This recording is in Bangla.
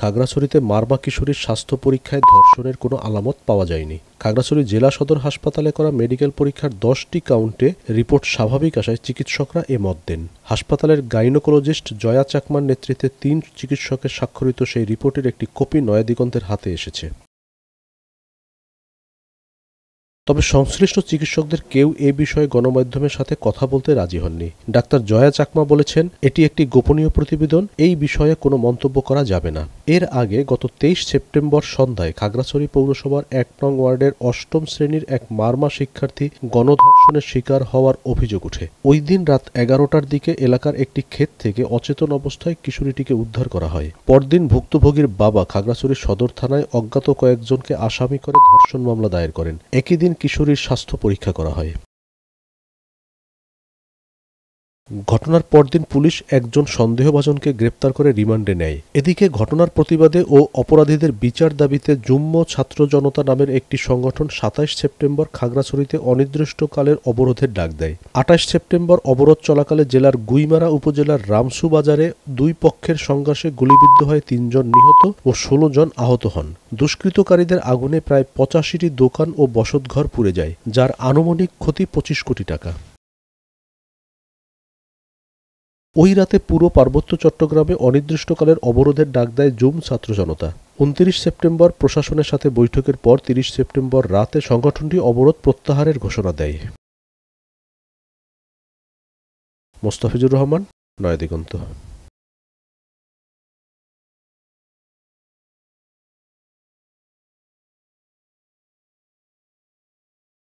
খাগড়াছড়িতে মারমা কিশোরীর স্বাস্থ্য পরীক্ষায় ধর্ষণের কোনো আলামত পাওয়া যায়নি। খাগড়াছড়ি জেলা সদর হাসপাতালে করা মেডিকেল পরীক্ষার 10টি কাউন্টে রিপোর্ট স্বাভাবিক আসায় চিকিৎসকরা এ মত দেন। হাসপাতালের গাইনোকোলজিস্ট জয়া চাকমার নেতৃত্বে 3 চিকিৎসকের স্বাক্ষরিত সেই রিপোর্টের একটি কপি নয়াদিগন্তের হাতে এসেছে। তবে সংশ্লিষ্ট চিকিৎসকদের কেউ এ বিষয়ে গণমাধ্যমের সাথে কথা বলতে রাজি হননি। ডাক্তার জয়া চাকমা বলেছেন, এটি একটি গোপনীয় প্রতিবেদন, এই বিষয়ে কোনো মন্তব্য করা যাবে না। এর আগে গত 23 সেপ্টেম্বর সন্ধ্যায় খাগড়াছড়ি পৌরসভার 1 নং ওয়ার্ডের 8ম শ্রেণীর এক মারমা শিক্ষার্থী গণধর্ষণের শিকার হওয়ার অভিযোগ ওঠে। ওই দিন রাত 11টার দিকে এলাকার একটি ক্ষেত থেকে অচেতন অবস্থায় কিশোরীটিকে উদ্ধার করা হয়। পরদিন ভুক্তভোগীর বাবা খাগড়াছড়ি সদর থানায় অজ্ঞাত কয়েকজনকে আসামি করে ধর্ষণ মামলা দায়ের করেন। একই দিন কিশোরীর স্বাস্থ্য পরীক্ষা করা হয়। ঘটনার পরদিন পুলিশ একজন সন্দেহভাজনকে গ্রেপ্তার করে রিমান্ডে নেয়। এদিকে ঘটনার প্রতিবাদে ও অপরাধীদের বিচার দাবিতে যুম্ম ছাত্র জনতা নামের একটি সংগঠন 27 সেপ্টেম্বর খাগড়াছড়িতে অনির্দিষ্টকালের অবরোধের ডাক দেয়। 28 সেপ্টেম্বর অবরোধ চলাকালে জেলার গুইমারা উপজেলার রামসু বাজারে দুই পক্ষের সংঘর্ষে গুলিবিদ্ধ হয়ে 3 জন নিহত ও 16 জন আহত হন। দুষ্কৃতকারীদের আগুনে প্রায় 85টি দোকান ও বসতঘর পুড়ে যায়, যার আনুমানিক ক্ষতি 25 কোটি টাকা। ওই রাতে পুরো পার্বত্য চট্টগ্রামে অনির্দিষ্টকালের অবরোধের ডাক দেয় জুম ছাত্র জনতা। 29 সেপ্টেম্বর প্রশাসনের সাথে বৈঠকের পর 30 সেপ্টেম্বর রাতে সংগঠনটি অবরোধ প্রত্যাহারের ঘোষণা দেয়। মোস্তাফিজুর রহমান, নয়াদিগন্ত।